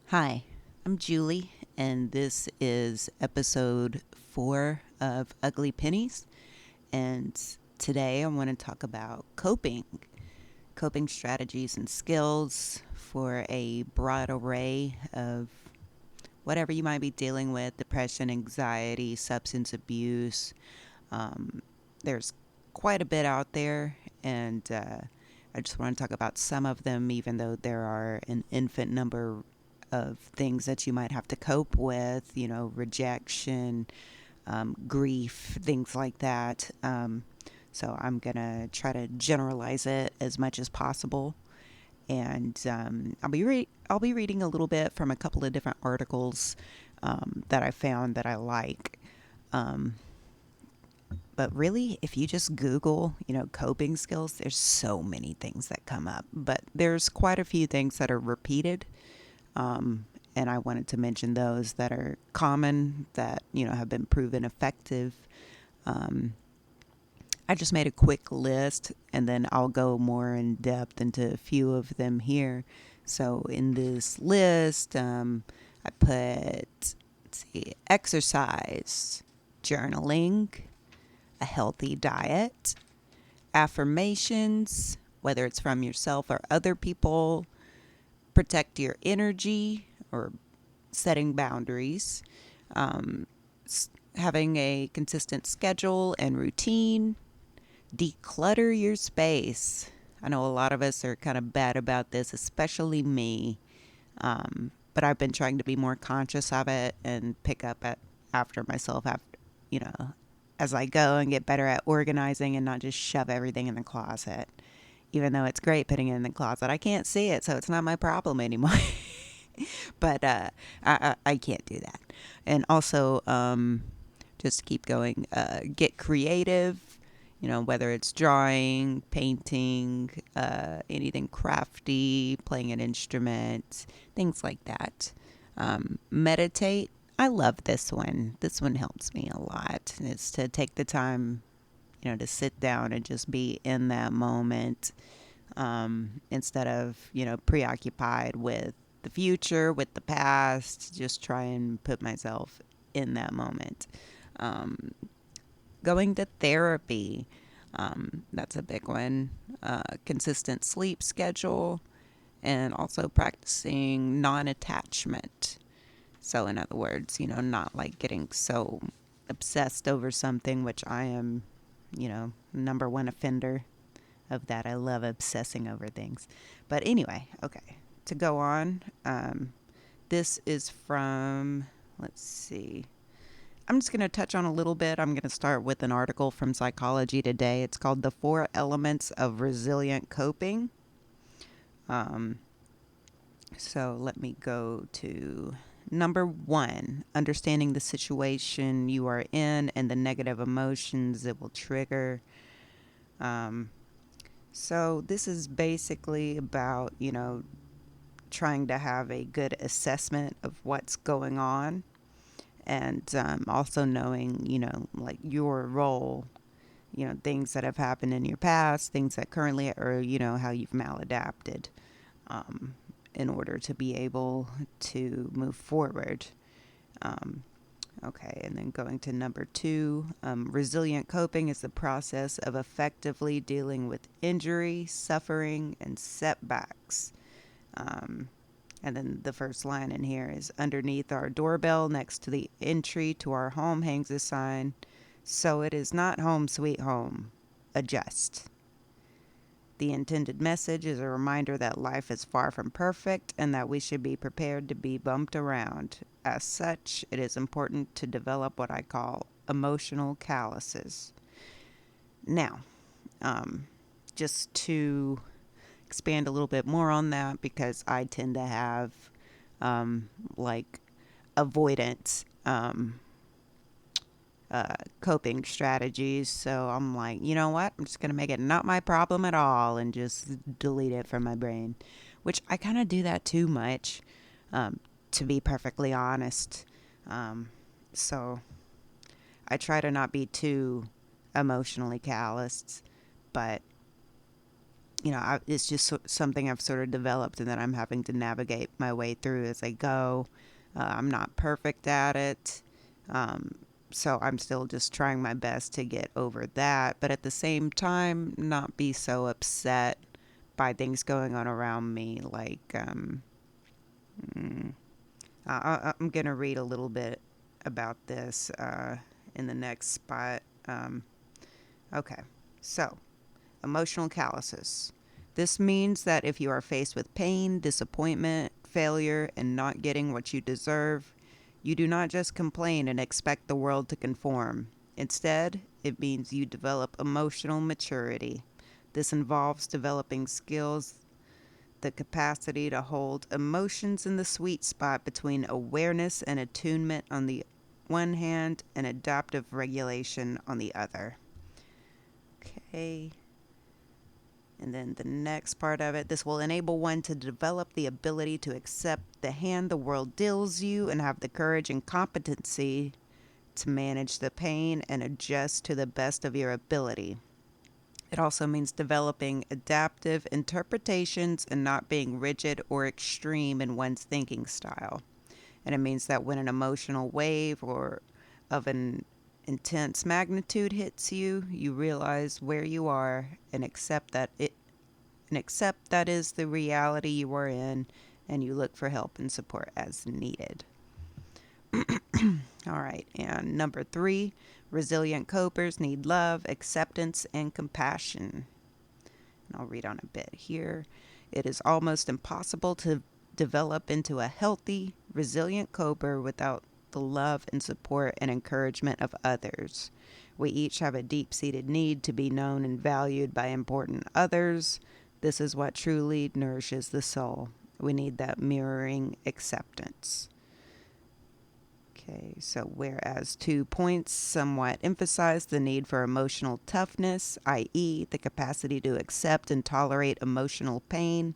Hi, I'm Julie, and this is episode 4 of Ugly Pennies. And today I want to talk about coping strategies and skills for a broad array of whatever you might be dealing with: depression, anxiety, substance abuse. Um, there's quite a bit out there, and I just want to talk about some of them, even though there are an infinite number of things that you might have to cope with, rejection, grief, things like that. So I'm going to try to generalize it as much as possible. And I'll be reading a little bit from a couple of different articles that I found that I like. Um, but really, if you just Google, coping skills, there's so many things that come up. But there's quite a few things that are repeated. Um, and I wanted to mention those that are common that, have been proven effective. Um, I just made a quick list and then I'll go more in depth into a few of them here. So in this list, I put, let's see, exercise, journaling, a healthy diet, affirmations, whether it's from yourself or other people, protect your energy or setting boundaries, um, having a consistent schedule and routine, declutter your space. I know a lot of us are kind of bad about this, especially me. But I've been trying to be more conscious of it and pick up after myself you know, as I go and get better at organizing and not just shove everything in the closet. Even though it's great putting it in the closet, I can't see it, so it's not my problem anymore. But I can't do that. And also, just keep going. Get creative. Whether it's drawing, painting, anything crafty, playing an instrument, things like that. Meditate. I love this one. This one helps me a lot. It's to take the time, to sit down and just be in that moment, instead of, preoccupied with the future, with the past. Just try and put myself in that moment. Um, Going to therapy, that's a big one. Consistent sleep schedule, and also practicing non attachment. So, in other words, not like getting so obsessed over something, which I am, number one offender of that. I love obsessing over things. But anyway, okay, to go on, this is from, let's see. I'm just going to touch on a little bit. I'm going to start with an article from Psychology Today. It's called The Four Elements of Resilient Coping. Um, so let me go to number 1: understanding the situation you are in and the negative emotions it will trigger. Um, so this is basically about, trying to have a good assessment of what's going on, and also knowing, like your role, things that have happened in your past, things that currently, or, how you've maladapted, um, in order to be able to move forward. Um, okay, and then going to number 2, resilient coping is the process of effectively dealing with injury, suffering, and setbacks. Um, and then the first line in here is, underneath our doorbell next to the entry to our home hangs a sign, so it is not home sweet home. Adjust. The intended message is a reminder that life is far from perfect and that we should be prepared to be bumped around. As such, it is important to develop what I call emotional calluses. Now, um, just to expand a little bit more on that, because I tend to have, like, avoidance, coping strategies. So I'm like, you know what? I'm just going to make it not my problem at all and just delete it from my brain, which I kind of do that too much, um, to be perfectly honest. So I try to not be too emotionally calloused, but it's just something I've sort of developed and that I'm having to navigate my way through as I go. I'm not perfect at it. So I'm still just trying my best to get over that. But at the same time, not be so upset by things going on around me. I'm going to read a little bit about this in the next spot. Okay, so emotional calluses. This means that if you are faced with pain, disappointment, failure, and not getting what you deserve, you do not just complain and expect the world to conform. Instead, it means you develop emotional maturity. This involves developing skills, the capacity to hold emotions in the sweet spot between awareness and attunement on the one hand and adaptive regulation on the other. Okay. And then the next part of it, this will enable one to develop the ability to accept the hand the world deals you and have the courage and competency to manage the pain and adjust to the best of your ability. It also means developing adaptive interpretations and not being rigid or extreme in one's thinking style. And it means that when an emotional wave or of an intense magnitude hits you, you realize where you are and accept that is the reality you are in, and you look for help and support as needed. All right, and number 3, resilient copers need love, acceptance, and compassion. And I'll read on a bit here. It is almost impossible to develop into a healthy, resilient coper without the love and support and encouragement of others. We each have a deep-seated need to be known and valued by important others. This is what truly nourishes the soul. We need that mirroring acceptance. Okay, so whereas 2 points somewhat emphasize the need for emotional toughness, i.e., the capacity to accept and tolerate emotional pain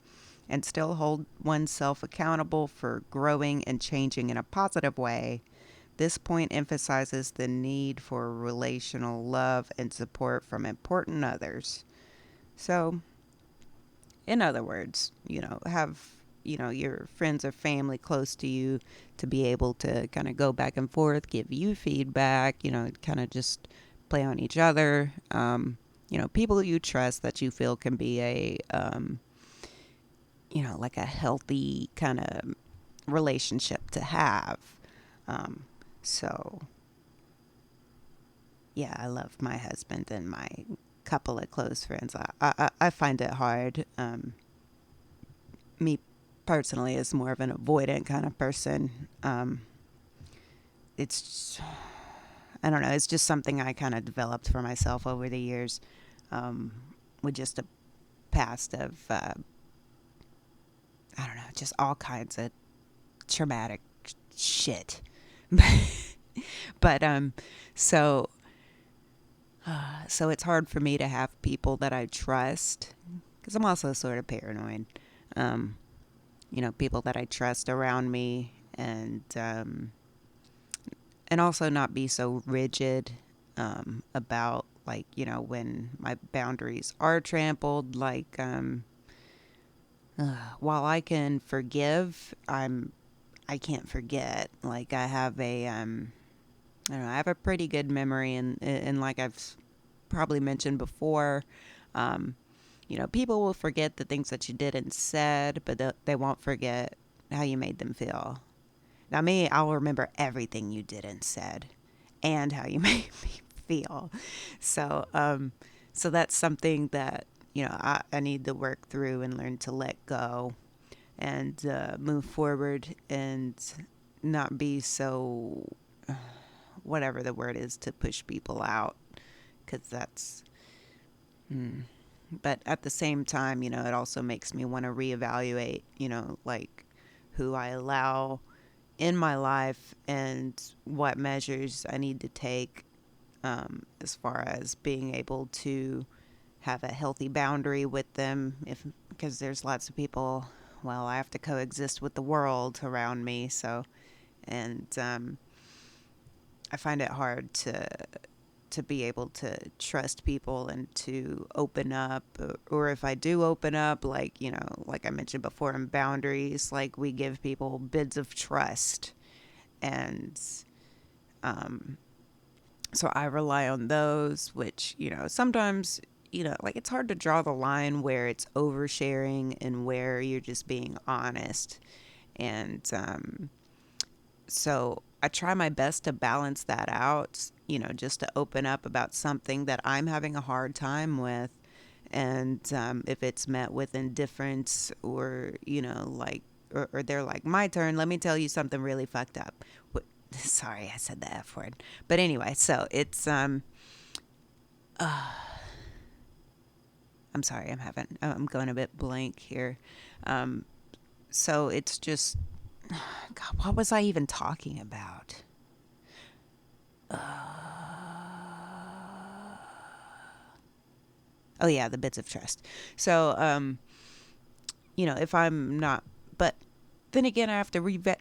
and still hold oneself accountable for growing and changing in a positive way, this point emphasizes the need for relational love and support from important others. So, in other words, have your friends or family close to you to be able to kind of go back and forth, give you feedback, kind of just play on each other. People you trust that you feel can be like a healthy kind of relationship to have. So, yeah, I love my husband and my couple of close friends. I find it hard. Me personally is more of an avoidant kind of person. It's, I don't know, it's just something I kind of developed for myself over the years, with just a past of, I don't know, just all kinds of traumatic shit. But, so it's hard for me to have people that I trust, because I'm also sort of paranoid. People that I trust around me, and also not be so rigid about, like, when my boundaries are trampled. Like, while I can forgive, I can't forget. Like, I have I don't know, I have a pretty good memory, and like I've probably mentioned before, people will forget the things that you did and said, but they won't forget how you made them feel. Now, me, I'll remember everything you did and said, and how you made me feel. So that's something that I need to work through and learn to let go, and move forward, and not be so whatever the word is to push people out, because that's. But at the same time, it also makes me want to reevaluate, like who I allow in my life and what measures I need to take, as far as being able to have a healthy boundary with them. Because there's lots of people, well, I have to coexist with the world around me. So, and I find it hard to to be able to trust people and to open up, or if I do open up, like, like I mentioned before in boundaries, like we give people bids of trust. And so I rely on those, which, sometimes, like it's hard to draw the line where it's oversharing and where you're just being honest. And so I try my best to balance that out, just to open up about something that I'm having a hard time with. And if it's met with indifference, or, like, or they're like, my turn, let me tell you something really fucked up. Sorry, I said the F word. But anyway, so it's, I'm sorry, I'm going a bit blank here. So it's just, God, what was I even talking about? Oh yeah, the bits of trust. So, if I'm not, but then again, I have to reevaluate,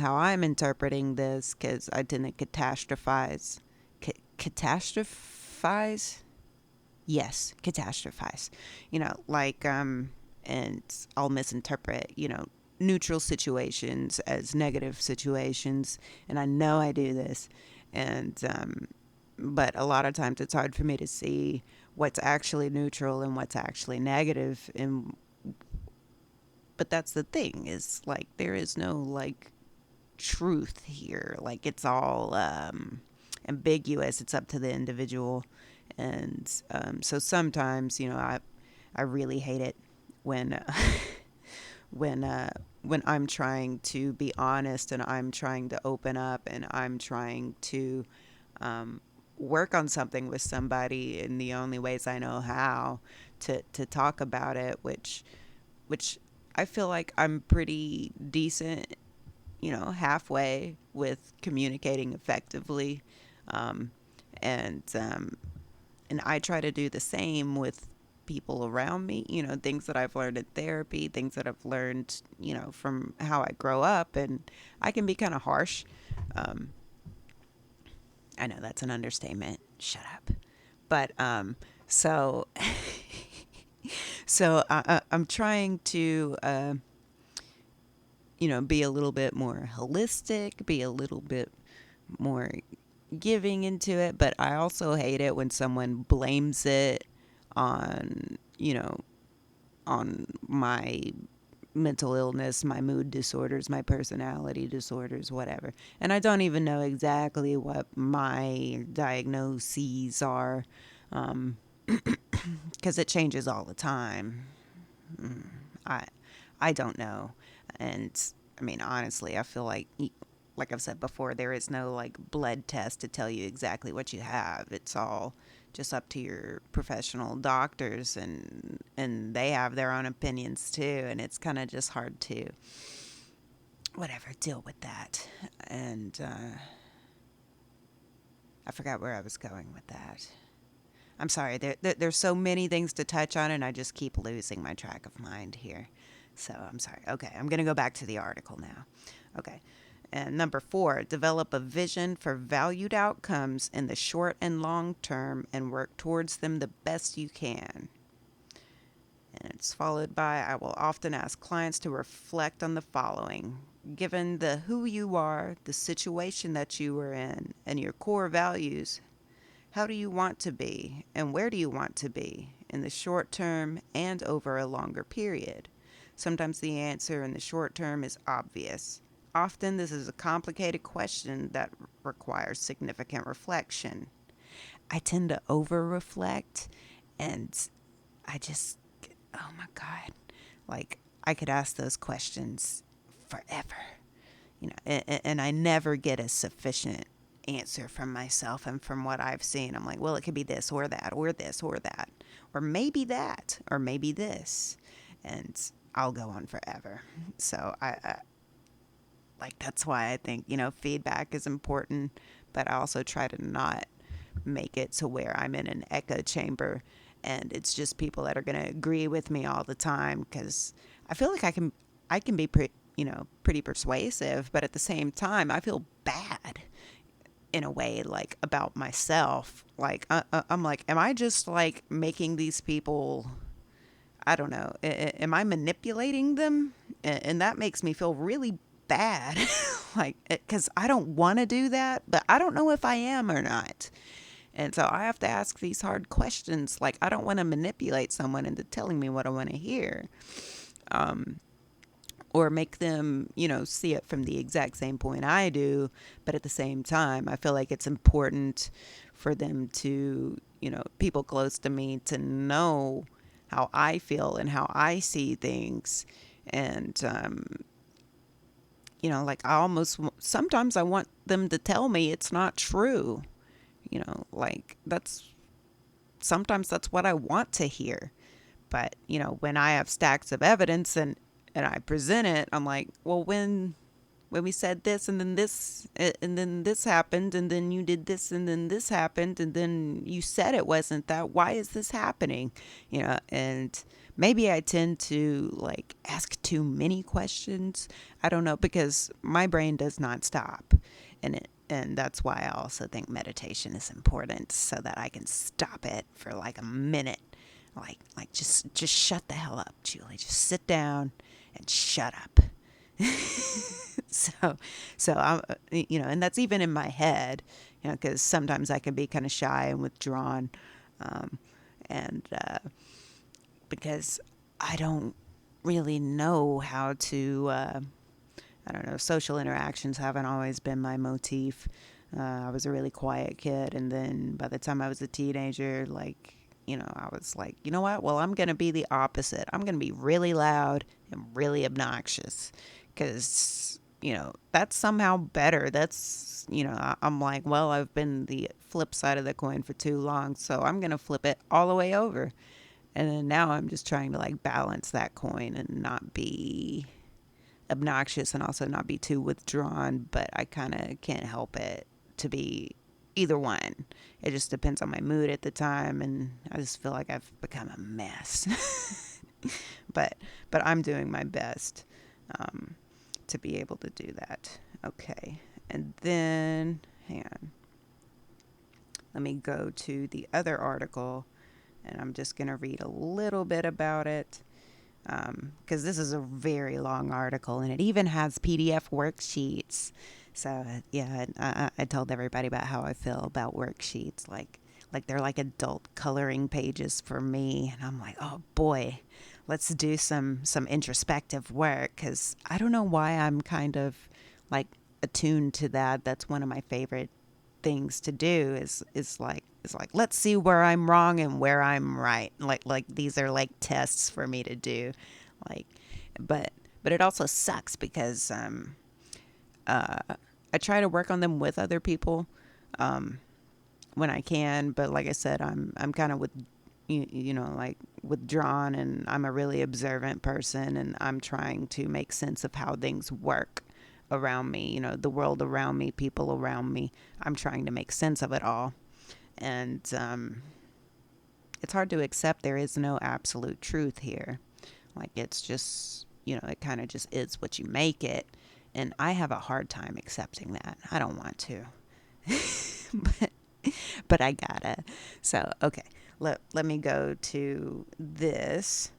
how I'm interpreting this, because I didn't catastrophize. Catastrophize? Yes, catastrophize. Like, and I'll misinterpret, neutral situations as negative situations. And I know I do this. And, but a lot of times it's hard for me to see what's actually neutral and what's actually negative. But that's the thing, is like, there is no like truth here. Like, it's all ambiguous. It's up to the individual. And so sometimes, I really hate it when when I'm trying to be honest, and I'm trying to open up, and I'm trying to work on something with somebody in the only ways I know how to talk about it, which I feel like I'm pretty decent, halfway with communicating effectively. Um, and and I try to do the same with people around me, things that I've learned in therapy, things that I've learned, from how I grow up. And I can be kind of harsh. Um, I know that's an understatement. Shut up. But so I'm trying to be a little bit more holistic, be a little bit more giving into it. But I also hate it when someone blames it on, on my mental illness, my mood disorders, my personality disorders, whatever. And I don't even know exactly what my diagnoses are, because it changes all the time. I I don't know. And I mean, honestly, I feel like I've said before, there is no like blood test to tell you exactly what you have. It's all just up to your professional doctors, and they have their own opinions too, and it's kind of just hard to whatever deal with that. And I forgot where I was going with that. I'm sorry. There's so many things to touch on, and I just keep losing my track of mind here. So I'm sorry. Okay, I'm going to go back to the article now. Okay. And number 4, develop a vision for valued outcomes in the short and long term and work towards them the best you can. And it's followed by, I will often ask clients to reflect on the following. Given the who you are, the situation that you are in, and your core values, how do you want to be, and where do you want to be in the short term and over a longer period? Sometimes the answer in the short term is obvious. Often this is a complicated question that requires significant reflection. I tend to over-reflect, and I just, oh my God, like I could ask those questions forever, and I never get a sufficient answer from myself and from what I've seen. I'm like, well, it could be this or that or this or that, or maybe that, or maybe this, and I'll go on forever. So I like, that's why I think, feedback is important, but I also try to not make it to where I'm in an echo chamber and it's just people that are going to agree with me all the time, because I feel like I can be pretty persuasive, but at the same time I feel bad in a way, like, about myself. Like, I'm like, am I just like making these people, I don't know, am I manipulating them? And that makes me feel really bad. Like, because I don't want to do that, but I don't know if I am or not. And so I have to ask these hard questions. Like, I don't want to manipulate someone into telling me what I want to hear. Or make them, see it from the exact same point I do. But at the same time, I feel like it's important for them to, people close to me to know how I feel and how I see things. And, like, sometimes I want them to tell me it's not true. Like, sometimes that's what I want to hear. But, when I have stacks of evidence and I present it, I'm like, well, when we said this and then this happened and then you did this and then this happened and then you said it wasn't that, why is this happening? And maybe I tend to like ask too many questions. I don't know, because my brain does not stop. And that's why I also think meditation is important, so that I can stop it for like a minute. Like just shut the hell up, Julie. Just sit down and shut up. so I'm, and that's even in my head, because sometimes I can be kind of shy and withdrawn, and because I don't really know how to. I don't know. Social interactions haven't always been my motif. I was a really quiet kid, and then by the time I was a teenager, like, I was like, you know what? Well, I'm going to be the opposite. I'm going to be really loud and really obnoxious, because, that's somehow better. That's, I'm like, well, I've been the flip side of the coin for too long, so I'm going to flip it all the way over. And then now I'm just trying to like balance that coin and not be obnoxious and also not be too withdrawn, but I kind of can't help it to be either one. It just depends on my mood at the time, and I just feel like I've become a mess. but I'm doing my best to be able to do that. Okay, and then hang on. Let me go to the other article, and I'm just going to read a little bit about it, because this is a very long article and it even has PDF worksheets. So yeah, I told everybody about how I feel about worksheets, like they're like adult coloring pages for me, and I'm like, oh boy, let's do some introspective work, because I don't know why I'm kind of like attuned to that. That's one of my favorite things to do is like let's see where I'm wrong and where I'm right. Like these are like tests for me to do. Like, but it also sucks because I try to work on them with other people when I can, but like I said, I'm kind of like withdrawn, and I'm a really observant person, and I'm trying to make sense of how things work around me, the world around me, people around me. I'm trying to make sense of it all. And it's hard to accept there is no absolute truth here. Like, it's just, it kind of just is what you make it. And I have a hard time accepting that. I don't want to. but I gotta. So, okay, let me go to this.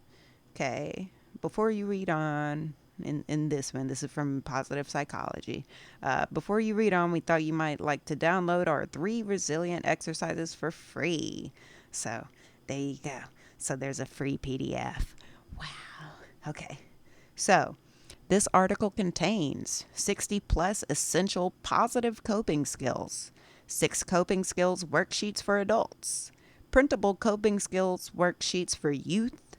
Okay, before you read on, in this one, this is from Positive Psychology. Before you read on, we thought you might like to download our 3 resilient exercises for free. So there you go. So there's a free PDF. Wow. Okay. So this article contains 60 plus essential positive coping skills, 6 coping skills worksheets for adults, printable coping skills worksheets for youth,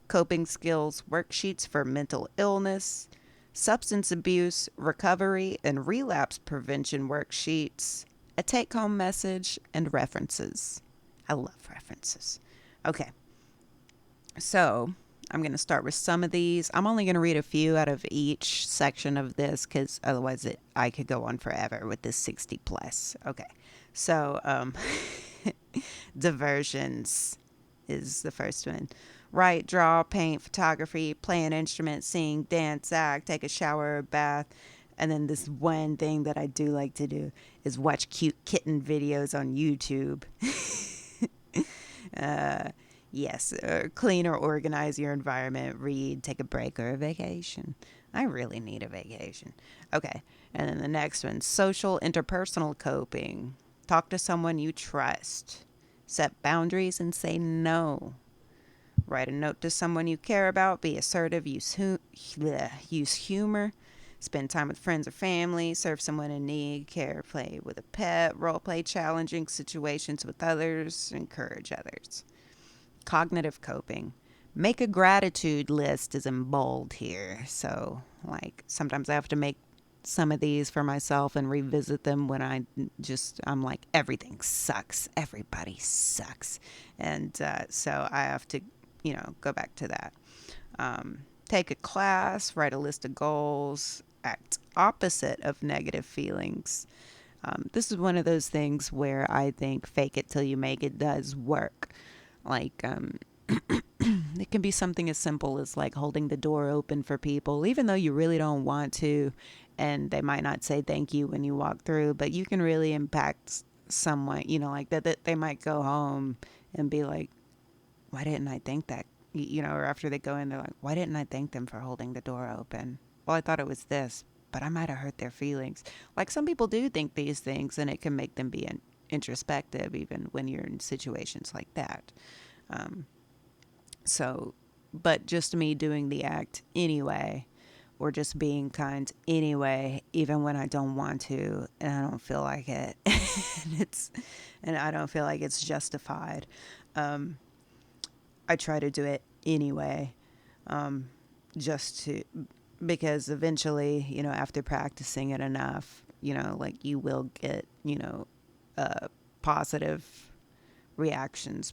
coping skills worksheets for mental illness, substance abuse, recovery, and relapse prevention worksheets, a take-home message, and references. I love references. Okay, so I'm going to start with some of these. I'm only going to read a few out of each section of this, because otherwise I could go on forever with this 60 plus. Okay, so diversions is the first one. Write, draw, paint, photography, play an instrument, sing, dance, act, take a shower or bath, And then this one thing that I do like to do is watch cute kitten videos on YouTube. uh, yes, clean or organize your environment, read, take a break or a vacation. I really need a vacation. Okay, and then the next one, social interpersonal coping. Talk to someone you trust. Set boundaries and say no. Write a note to someone you care about. Be assertive. Use humor. Spend time with friends or family. Serve someone in need. Care, play with a pet. Role play challenging situations with others. Encourage others. Cognitive coping. Make a gratitude list is in bold here. So, like, sometimes I have to make some of these for myself and revisit them when I'm like, everything sucks. Everybody sucks. And so I have to, go back to that. Take a class, write a list of goals, act opposite of negative feelings. This is one of those things where I think fake it till you make it does work. Like, it can be something as simple as like holding the door open for people, even though you really don't want to, and they might not say thank you when you walk through, but you can really impact someone, like that they might go home and be like, why didn't I thank that? Or after they go in, they're like, why didn't I thank them for holding the door open? Well, I thought it was this, but I might have hurt their feelings. Like some people do think these things, and it can make them be introspective, even when you're in situations like that. Um, so, but just me doing the act anyway, or just being kind anyway, even when I don't want to, and I don't feel like it, and I don't feel like it's justified. Um, I try to do it anyway, um, just to, because eventually, after practicing it enough, like you will get, positive reactions,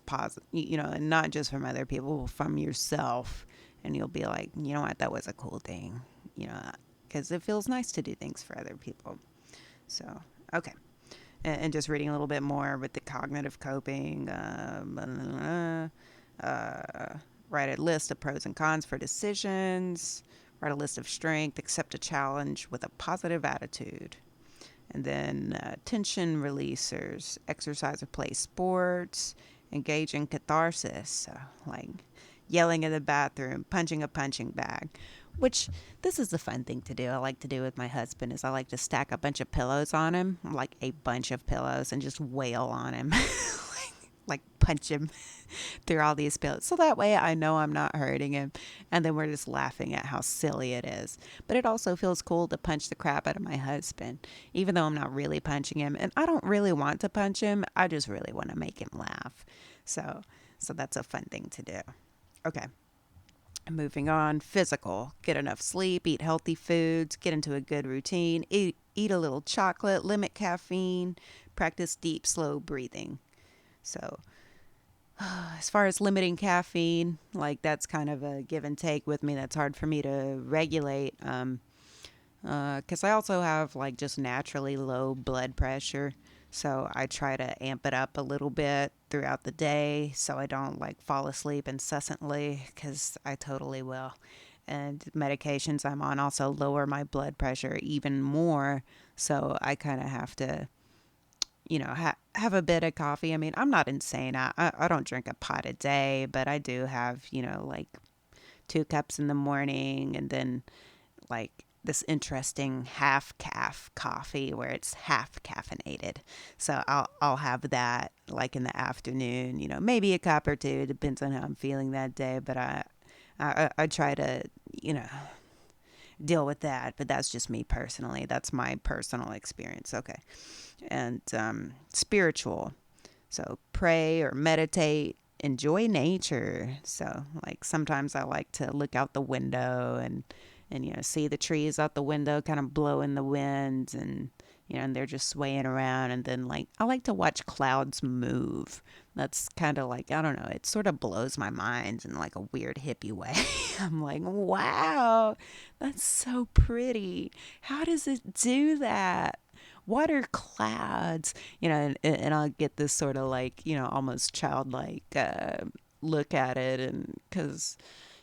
and not just from other people, from yourself. And you'll be like, you know what, that was a cool thing, because it feels nice to do things for other people. So, okay. And just reading a little bit more with the cognitive coping. Write a list of pros and cons for decisions. Write a list of strength. Accept a challenge with a positive attitude. And then tension releasers, exercise or play sports, engage in catharsis, like yelling in the bathroom, punching a punching bag, which this is the fun thing to do. I like to do with my husband is I like to stack a bunch of pillows on him, like a bunch of pillows, and just wail on him. Like punch him through all these pillows. So that way I know I'm not hurting him. And then we're just laughing at how silly it is. But it also feels cool to punch the crap out of my husband, even though I'm not really punching him. And I don't really want to punch him. I just really want to make him laugh. So that's a fun thing to do. Okay. Moving on, physical. Get enough sleep, eat healthy foods, get into a good routine, eat a little chocolate, limit caffeine, practice deep, slow breathing. So, as far as limiting caffeine, like that's kind of a give and take with me. That's hard for me to regulate. Because I also have like just naturally low blood pressure. So I try to amp it up a little bit throughout the day so I don't like fall asleep incessantly because I totally will. And medications I'm on also lower my blood pressure even more. So I kind of have to, have a bit of coffee. I mean, I'm not insane. I don't drink a pot a day, but I do have, like 2 cups in the morning and then like this interesting half calf coffee where it's half caffeinated. So I'll have that like in the afternoon, maybe a cup or two, depends on how I'm feeling that day. But I try to, deal with that. But that's just me personally. That's my personal experience. Okay. And spiritual. So pray or meditate, enjoy nature. So like sometimes I like to look out the window and see the trees out the window kind of blow in the wind and and they're just swaying around. And then like I like to watch clouds move. That's kind of like, I don't know, it sort of blows my mind in like a weird hippie way. I'm like, wow, that's so pretty. How does it do that? What are clouds? And I'll get this sort of like, almost childlike look at it. And because,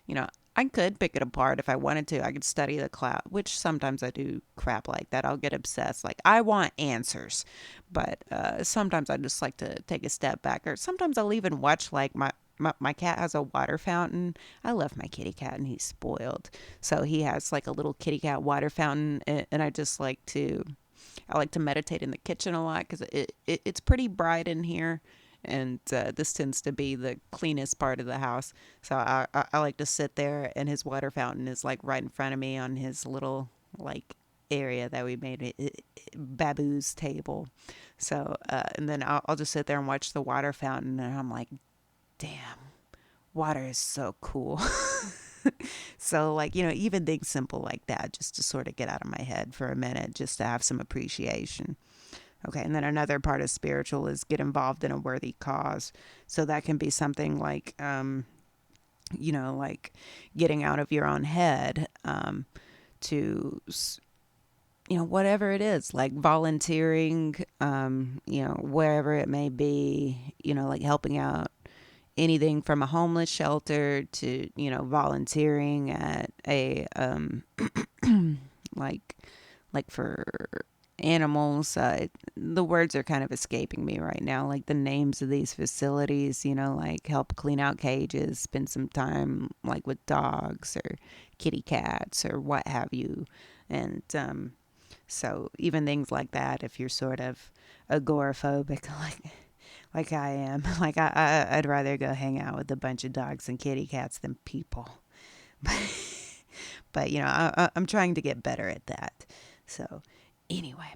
you know, I could pick it apart if I wanted to. I could study the cloud, which sometimes I do crap like that. I'll get obsessed. Like, I want answers. But sometimes I just like to take a step back. Or sometimes I'll even watch, like, my cat has a water fountain. I love my kitty cat, and he's spoiled. So he has, like, a little kitty cat water fountain. And I like to meditate in the kitchen a lot because it's pretty bright in here, and this tends to be the cleanest part of the house. So I like to sit there, and his water fountain is like right in front of me on his little like area that we made Babu's table. So and then I'll just sit there and watch the water fountain, and I'm like, damn, water is so cool. So, like, even things simple like that, just to sort of get out of my head for a minute, just to have some appreciation. Okay, and then another part of spiritual is get involved in a worthy cause. So that can be something like, like getting out of your own head, to, whatever it is, like volunteering, wherever it may be, like helping out anything from a homeless shelter to, volunteering at a, like for animals. The words are kind of escaping me right now, like the names of these facilities, like help clean out cages, spend some time like with dogs or kitty cats or what have you. And so even things like that, if you're sort of agoraphobic, like I am, like I'd rather go hang out with a bunch of dogs and kitty cats than people. But I'm trying to get better at that. So anyway,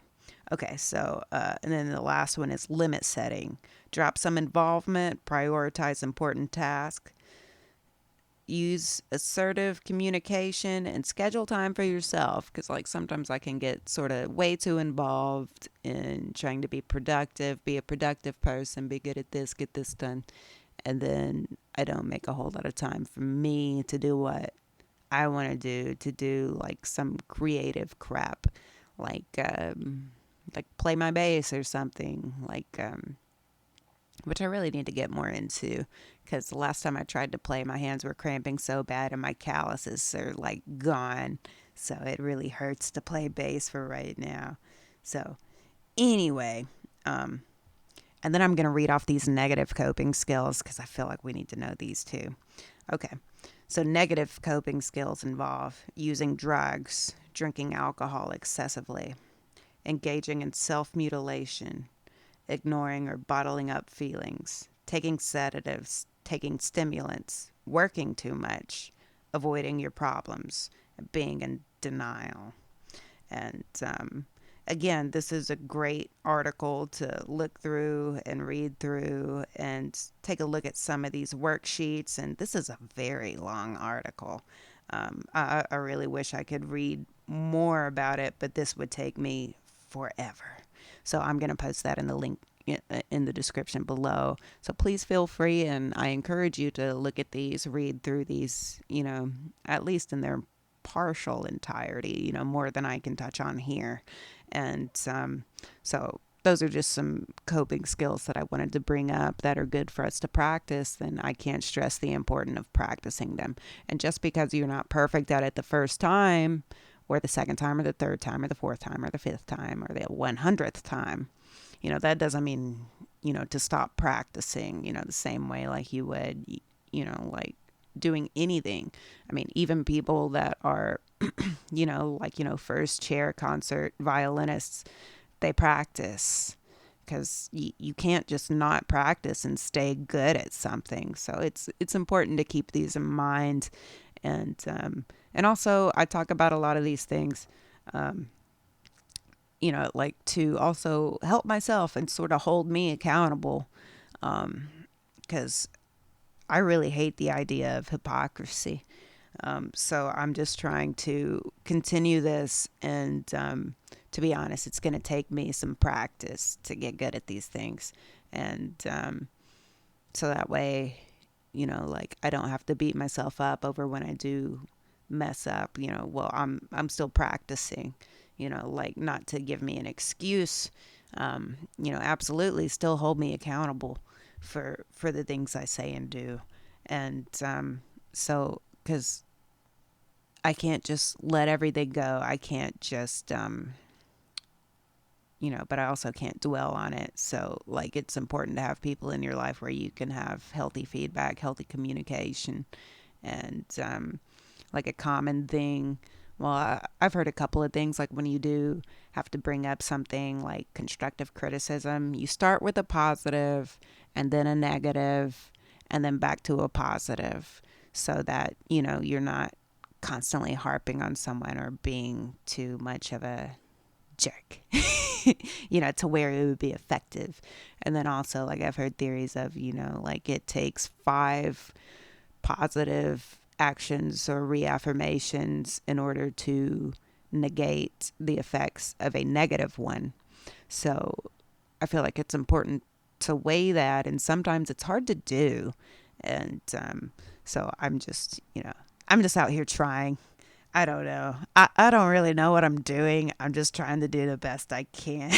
okay, so and then the last one is limit setting. Drop some involvement, prioritize important tasks, use assertive communication, and schedule time for yourself, because like sometimes I can get sort of way too involved in trying to be productive, be a productive person, be good at this, get this done, and then I don't make a whole lot of time for me to do what I want to do like some creative crap, like play my bass or something, which I really need to get more into, because the last time I tried to play, my hands were cramping so bad and my calluses are like gone. So it really hurts to play bass for right now. So anyway, and then I'm going to read off these negative coping skills because I feel like we need to know these too. Okay. So negative coping skills involve using drugs, drinking alcohol excessively, engaging in self-mutilation, ignoring or bottling up feelings, taking sedatives, taking stimulants, working too much, avoiding your problems, being in denial. And again, this is a great article to look through and read through and take a look at some of these worksheets. And this is a very long article. I really wish I could read more about it, but this would take me forever. So I'm going to post that in the link in the description below. So please feel free, and I encourage you to look at these, read through these, at least in their partial entirety, more than I can touch on here. And so those are just some coping skills that I wanted to bring up that are good for us to practice. And I can't stress the importance of practicing them. And just because you're not perfect at it the first time, or the second time, or the third time, or the fourth time, or the fifth time, or the 100th time, that doesn't mean, to stop practicing, the same way like you would, like doing anything. I mean, even people that are, first chair concert violinists, they practice, because you can't just not practice and stay good at something. So it's important to keep these in mind. And also I talk about a lot of these things, like to also help myself and sort of hold me accountable. Because I really hate the idea of hypocrisy. So I'm just trying to continue this. And to be honest, it's going to take me some practice to get good at these things. And so that way, like I don't have to beat myself up over when I do mess up. Well, I'm still practicing. Like not to give me an excuse. Absolutely still hold me accountable for the things I say and do. And so, because I can't just let everything go. I can't just, but I also can't dwell on it. So, like, it's important to have people in your life where you can have healthy feedback, healthy communication, and like a common thing. Well, I've heard a couple of things, like when you do have to bring up something like constructive criticism, you start with a positive and then a negative and then back to a positive, so that, you're not constantly harping on someone or being too much of a jerk, to where it would be effective. And then also, like, I've heard theories of, like it takes 5 positive actions or reaffirmations in order to negate the effects of a negative one. So I feel like it's important to weigh that, and sometimes it's hard to do. And so I'm just out here trying. I don't know. I don't really know what I'm doing. I'm just trying to do the best I can.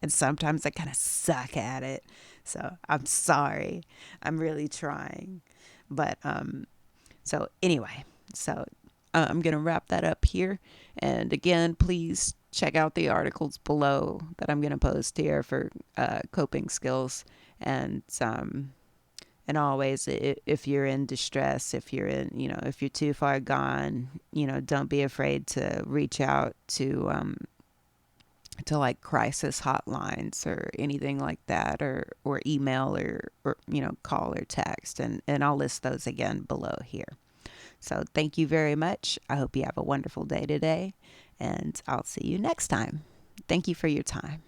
And sometimes I kind of suck at it. So I'm sorry. I'm really trying. But so anyway, so I'm going to wrap that up here. And again, please check out the articles below that I'm going to post here for coping skills. And always, if you're in distress, if you're in, if you're too far gone, don't be afraid to reach out to like crisis hotlines or anything like that, or email, or call or text, and I'll list those again below here. So thank you very much. I hope you have a wonderful day today, and I'll see you next time. Thank you for your time.